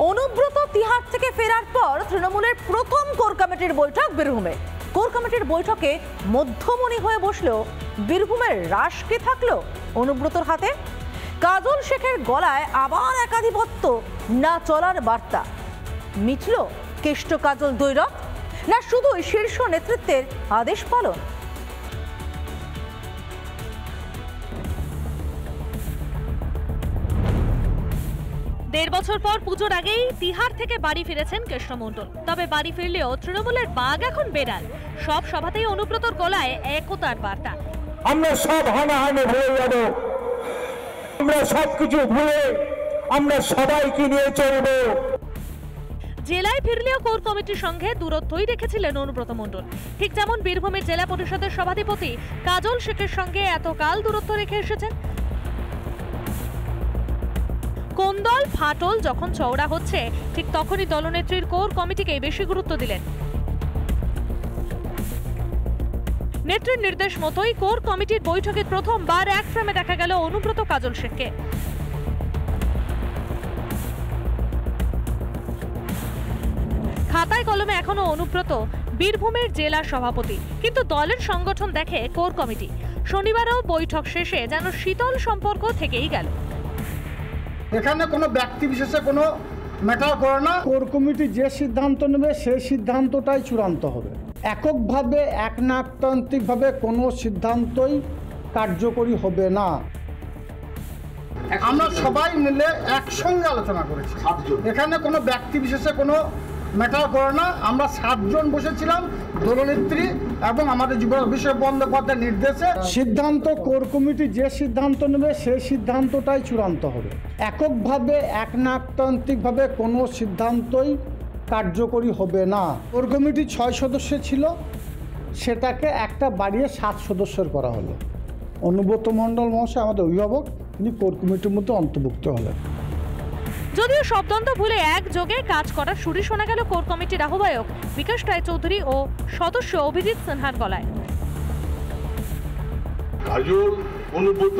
অনুব্রত তিহার থেকে ফেরার পর তৃণমূলের প্রথম কোর কমিটির বৈঠক বীরভূমে। কোর কমিটির বৈঠকে মধ্যমণি হয়ে বসলেও বীরভূমের রাশ কি থাকলো অনুব্রতর হাতে? কাজল শেখের গলায় আবার একাধিপত্য না চলার বার্তা? মিটল কেষ্ট কাজল দ্বৈরথ, না শুধুই শীর্ষ নেতৃত্বের আদেশ পালন? দেড় বছর পর পুজোর আগেই তিহার থেকে বাড়ি ফিরেছেন কৃষ্ণ মণ্ডল। তবে বাড়ি ফিরলেও তৃণমূলের বাঘ এখন বেড়াল। সব সভাতেই অনুব্রতর গলায় একতার বার্তা। আমরা সব হানাহানি ভুলে যাব, আমরা সবকিছু ভুলে আমরা সবাইকে নিয়ে চলব। জেলায় ফিরলেও কোর কমিটির সঙ্গে দূরত্বই রেখেছিলেন অনুব্রত মণ্ডল। ঠিক যেমন বীরভূমের জেলা পরিষদের সভাধিপতি কাজল শেখের সঙ্গে এতকাল দূরত্ব রেখে এসেছেন। কোন দল ফাটল যখন চওড়া হচ্ছে ঠিক তখনই দলনেত্রীর কোর কমিটিকে বেশি গুরুত্ব দিলেন। নেত্রীর নির্দেশ মতোই কোর কমিটির বৈঠকে প্রথমবার এক ফ্রেমে দেখা গেল অনুব্রত কাজল শেখকে। খাতায় কলমে এখনো অনুব্রত বীরভূমের জেলা সভাপতি, কিন্তু দলের সংগঠন দেখে কোর কমিটি। শনিবারও বৈঠক শেষে যেন শীতল সম্পর্ক থেকেই গেল। এখানে কোনো ব্যক্তি বিশেষে কোনো ম্যাটার করে না। কোর কমিটি যে সিদ্ধান্ত নেবে সেই সিদ্ধান্তটাই চূড়ান্ত হবে। এককভাবে একনায়কতান্ত্রিকভাবে কোনো সিদ্ধান্তই কার্যকরী হবে না। আমরা সবাই মিলে একসঙ্গে আলোচনা করেছি। এখানে কোনো ব্যক্তি বিশেষে কোনো ম্যাটার করে না। আমরা 7 জন বসেছিলাম, দলনেত্রী এবং আমাদের যুব অভিষেক বন্দ্যোপাধ্যায়ের নির্দেশে। সিদ্ধান্ত কোর কমিটি যে সিদ্ধান্ত নেবে সেই সিদ্ধান্তটাই চূড়ান্ত হবে। এককভাবে একনায়কতান্ত্রিকভাবে কোনো সিদ্ধান্তই কার্যকরী হবে না। কোর কমিটি 6 সদস্যের ছিল, সেটাকে একটা বাড়িয়ে 7 সদস্যের করা হলো। অনুব্রত মণ্ডল মহাশয় আমাদের অভিভাবক, তিনি কোর কমিটির মধ্যে অন্তর্ভুক্ত হলেন। যদিও শব্দান্ত ভুলে একযোগে কাজ করার সুরই শোনা গেল কোর কমিটির আহ্বায়ক বিকাশ রায়চৌধুরী ও সদস্য অভিজিৎ সিনহার গলায়। কাজল অনুব্রত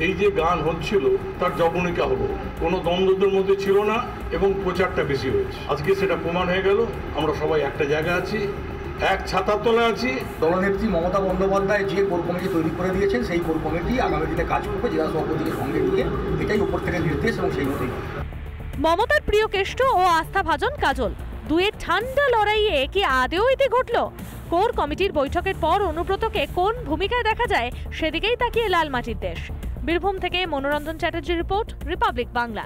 এই যে গান হচ্ছিল তার জবনিকা হলো, কোনো দ্বন্দ্বদের মধ্যে ছিল না এবং প্রচারটা বেশি হয়েছে। আজকে সেটা প্রমাণ হয়ে গেল। আমরা সবাই একটা জায়গায় আছি, এক ছাতার তলায় আছি। দলনেত্রী মমতা বন্দ্যোপাধ্যায় যে কোর কমিটি তৈরি করে দিয়েছেন সেই কোর কমিটি আগামী দিনে কাজ করবে জেলা সভাপতিকে সঙ্গে নিয়ে। এটাই উপর থেকে নির্দেশ এবং সেই মতোই। মমতার প্রিয় কেষ্ট ও আস্থাভাজন কাজল, দুয়ের ঠান্ডা লড়াইয়ে কি আদেও ইতি ঘটল? কোর কমিটির বৈঠকের পর অনুব্রতকে কোন ভূমিকায় দেখা যায় সেদিকেই তাকিয়ে লাল মাটির দেশ। বীরভূম থেকে মনোরঞ্জন চ্যাটার্জির রিপোর্ট, রিপাবলিক বাংলা।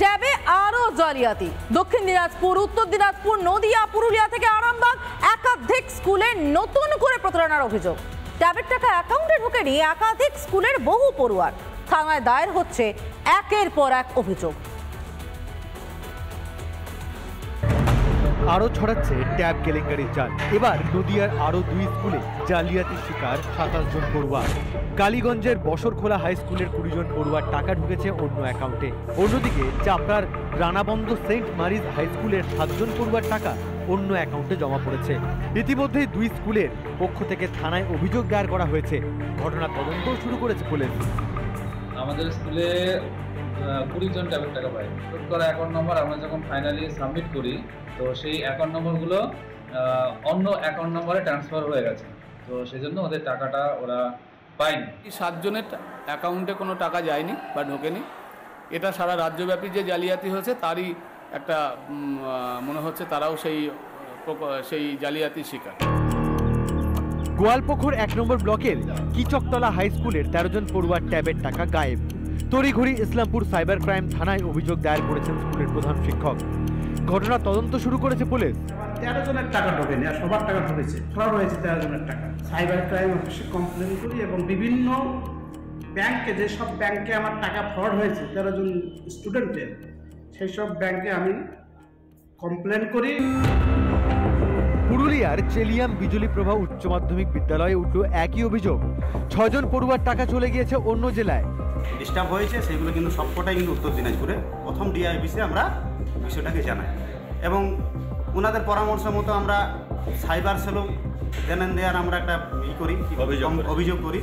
ট্যাবে আরো জালিয়াতি। দক্ষিণ দিনাজপুর, উত্তর দিনাজপুর, নদিয়া, পুরুলিয়া থেকে আরামবাগ একাধিক স্কুলে নতুন করে প্রতারণার অভিযোগ। ট্যাবের টাকা অ্যাকাউন্টে ঢুকে নিয়ে একাধিক স্কুলের বহু পড়ুয়ার। থানায় দায়ের হচ্ছে একের পর এক অভিযোগ। আরো ছড়াচ্ছে ট্যাব কেলেঙ্কারির জাল। এবার নদিয়ার আরো 2 স্কুলে জালিয়াতির শিকার 27 জন পড়ুয়া। কালীগঞ্জের বসরখোলা হাই স্কুলের 20 জন পড়ুয়ার টাকা ঢুকেছে অন্য অ্যাকাউন্টে। অন্যদিকে চাপড়ার রানাবন্ধ সেন্ট মারিজ হাই স্কুলের 7 জন পড়ুয়ার টাকা অন্য অ্যাকাউন্টে জমা পড়েছে। ইতিমধ্যেই 2 স্কুলের পক্ষ থেকে থানায় অভিযোগ দায়ের করা হয়েছে। ঘটনা তদন্ত শুরু করেছে পুলিশ। আমাদের স্কুলে 20 জন ট্যাবের টাকা পায়। নোট করা অ্যাকাউন্ট নম্বর আমরা যখন ফাইনালি সাবমিট করি, তো সেই অ্যাকাউন্ট নম্বরগুলো অন্য অ্যাকাউন্ট নম্বরে ট্রান্সফার হয়ে গেছে। তো সেজন্য ওদের টাকাটা ওরা পায়নি। 7 জনের অ্যাকাউন্টে কোনো টাকা যায়নি বা ঢোকেনি। এটা সারা রাজ্যব্যাপী যে জালিয়াতি হয়েছে তারই একটা মনে হচ্ছে তারাও সেই জালিয়াতির শিকার। গোয়ালপুকুর 1 নম্বর ব্লকের কিচকতলা হাই স্কুলের 13 জন পড়ুয়ার ট্যাবের টাকা গায়েব। তড়িঘড়ি ইসলামপুর সাইবার ক্রাইম থানায় অভিযোগ দায়ের করেছেন স্কুলের প্রধান শিক্ষক। ঘটনা তদন্ত শুরু করেছে পুলিশ। 13 জনের টাকা ঢোকেনি, আর সবার টাকা ঢুকেছে। ফ্রড হয়েছে 13 জনের টাকা। সাইবার ক্রাইম অফিসে কমপ্লেন করি এবং বিভিন্ন ব্যাংকে, যেসব ব্যাংকে আমার টাকা ফ্রড হয়েছে 13 জন স্টুডেন্টের, সেই সব ব্যাংকে আমি কমপ্লেন করি। পুরুলিয়ার চেলিয়াম বিজুলি প্রভা উচ্চ মাধ্যমিক বিদ্যালয়ে উঠল একই অভিযোগ। 6 জন পড়ুয়ার টাকা চলে গিয়েছে অন্য জেলায়। ডিস্টার্ব হয়েছে সেগুলো কিন্তু সবকটাই কিন্তু উত্তর দিনাজপুরে। প্রথম ডিআইবিসে আমরা বিষয়টাকে জানাই এবং ওনাদের পরামর্শ মতো আমরা সাইবার সেলও দেন দেওয়ার আমরা একটা অভিযোগ করি।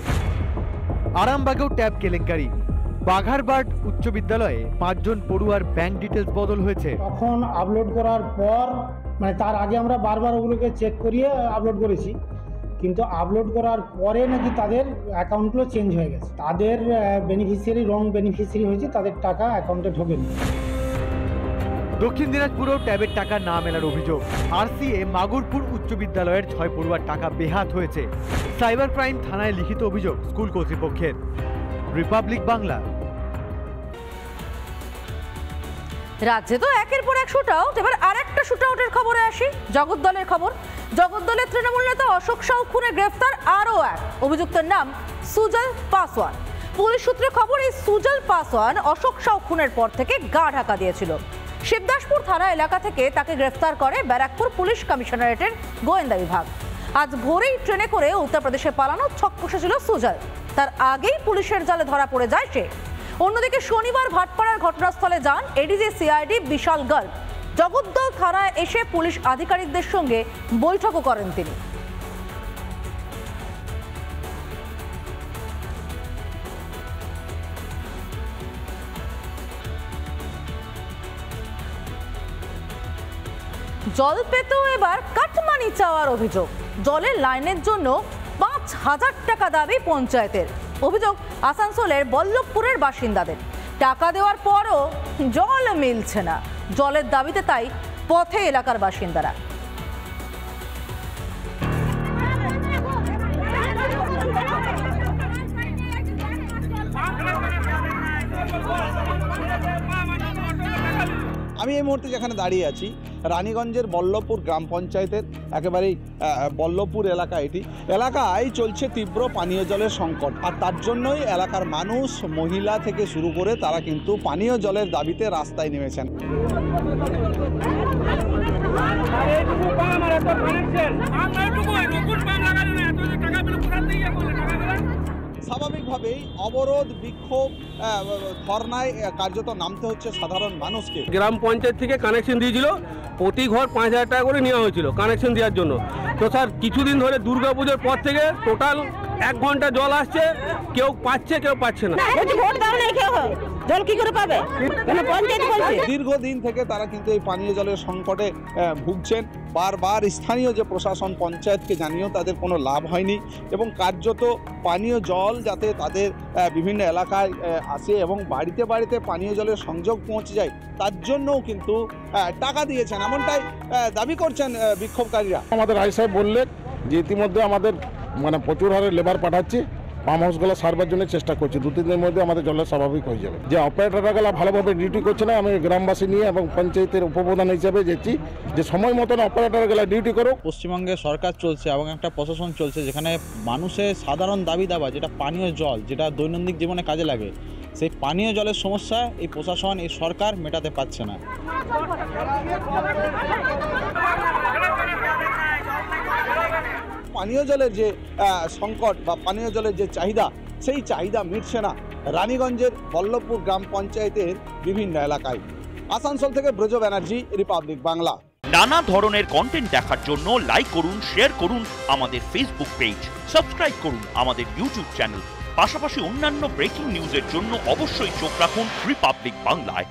আরামবাগেও ট্যাব কেলেঙ্কারি। বাঘারবাট উচ্চ বিদ্যালয়ে 5 জন পড়ুয়ার ব্যাংক ডিটেলস বদল হয়েছে। তখন আপলোড করার পর মানে তার আগে আমরা বারবার ওগুলোকে চেক করিয়ে আপলোড করেছি, কিন্তু আপলোড করার পরে নাকি তাদের অ্যাকাউন্টগুলো চেঞ্জ হয়ে গেছে, তাদের বেনিফিশিয়ারি রং বেনিফিশিয়ারি হয়েছে, তাদের টাকা অ্যাকাউন্টে ঢোকেনি। দক্ষিণ দিনাজপুরেও ট্যাবের টাকা না মেলার অভিযোগ। আরসিএ মাগুরপুর উচ্চ বিদ্যালয়ের 6 পড়ুয়ার টাকা বেহাত হয়েছে। সাইবার ক্রাইম থানায় লিখিত অভিযোগ স্কুল কর্তৃপক্ষের। রিপাবলিক বাংলা। রাজ্যে তো একের পর এক শুট আউট, এবার আরেকটা শুট আউটের খবরে আসি। জগদ্দলের খবর। জগদ্দলের তৃণমূল নেতা অশোক সাউ খুনে গ্রেফতার আরও এক অভিযুক্তের নাম সুজল পাসওয়ান। পুলিশ সূত্রে খবর, এই সুজল পাসওয়ান অশোক সাউ খুনের পর থেকে গা ঢাকা দিয়েছিল। শিবদাসপুর থানা এলাকা থেকে তাকে গ্রেফতার করে ব্যারাকপুর পুলিশ কমিশনারেটের গোয়েন্দা বিভাগ। আজ ভোরেই ট্রেনে করে উত্তরপ্রদেশে পালানোর ছক কষেছিল সুজল। তার আগেই পুলিশের জালে ধরা পড়ে যায় সে। অন্যদিকে শনিবার ভাটপাড়ার ঘটনাস্থলে যান এডিজি সিআইডি বিশাল গর্গ। জগদ্দল থানায় এসে পুলিশ আধিকারিকদের সঙ্গে বৈঠকও করেন তিনি। জল পেতেও এবার কাটমানি চাওয়ার অভিযোগ। জলের লাইনের জন্য 5,000 টাকা দাবি পঞ্চায়েতের। অভিযোগ আসানসোলের বল্লভপুরের বাসিন্দাদের। টাকা দেওয়ার পরও জল মিলছে না। জলের দাবিতে তাই পথে এলাকার বাসিন্দারা। আমি এই মুহূর্তে যেখানে দাঁড়িয়ে আছি রানীগঞ্জের বল্লভপুর গ্রাম পঞ্চায়েতের একেবারেই বল্লভপুর এলাকা। এটি এলাকায় চলছে তীব্র পানীয় জলের সংকট, আর তার জন্যই এলাকার মানুষ, মহিলা থেকে শুরু করে তারা কিন্তু পানীয় জলের দাবিতে রাস্তায় নেমেছেন। স্বাভাবিকভাবেই অবরোধ, বিক্ষোভ, ধর্নায় কার্যত নামতে হচ্ছে সাধারণ মানুষকে। গ্রাম পঞ্চায়েত থেকে কানেকশন দিয়েছিল, প্রতি ঘর 5,000 টাকা করে নেওয়া হয়েছিল কানেকশন দেওয়ার জন্য। তো স্যার কিছুদিন ধরে দুর্গাপুজোর পর থেকে টোটাল 1 ঘন্টা জল আসছে, কেউ পাচ্ছে কেউ পাচ্ছে না। জল কি করে পাবে? দীর্ঘদিন থেকে তারা কিন্তু এই পানীয় জলের সংকটে ভুগছেন। বারবার স্থানীয় যে প্রশাসন, পঞ্চায়েতকে জানিয়েও তাদের কোনো লাভ হয়নি, এবং কার্যত পানীয় জল যাতে তাদের বিভিন্ন এলাকায় আসে এবং বাড়িতে বাড়িতে পানীয় জলের সংযোগ পৌঁছে যায়, তার জন্যও কিন্তু টাকা দিয়েছেন, এমনটাই দাবি করছেন বিক্ষোভকারীরা। আমাদের আই সাহেব বললেন যে ইতিমধ্যে আমাদের প্রচুর হারে লেবার পাঠাচ্ছি, পাম্প হাউসগুলো সারবার জন্য চেষ্টা করছি, 2-3 দিনের মধ্যে আমাদের জলের স্বাভাবিক হয়ে যাবে। যে অপারেটররা ভালোভাবে ডিউটি করছে না, আমি গ্রামবাসী নিয়ে এবং পঞ্চায়েতের উপপ্রধান হিসেবে যেছি যে সময় মতন অপারেটরগুলো ডিউটি করুক। পশ্চিমবঙ্গে সরকার চলছে এবং একটা প্রশাসন চলছে যেখানে মানুষের সাধারণ দাবি দাবা, যেটা পানীয় জল, যেটা দৈনন্দিন জীবনে কাজে লাগে, সেই পানীয় জলের সমস্যা এই প্রশাসন, এই সরকার মেটাতে পারছে না। পানীয় জলের যে সংকট বা পানীয় জলের যে চাহিদা, সেই চাহিদা মিটছে না রানীগঞ্জের বল্লভপুর গ্রাম পঞ্চায়েতের বিভিন্ন এলাকায়। আসানসোল থেকে ব্রজ ব্যানার্জি, রিপাবলিক বাংলা। নানা ধরনের কন্টেন্ট দেখার জন্য লাইক করুন, শেয়ার করুন আমাদের ফেসবুক পেজ, সাবস্ক্রাইব করুন আমাদের ইউটিউব চ্যানেল। পাশাপাশি অন্যান্য ব্রেকিং নিউজের জন্য অবশ্যই চোখ রাখুন রিপাবলিক বাংলায়।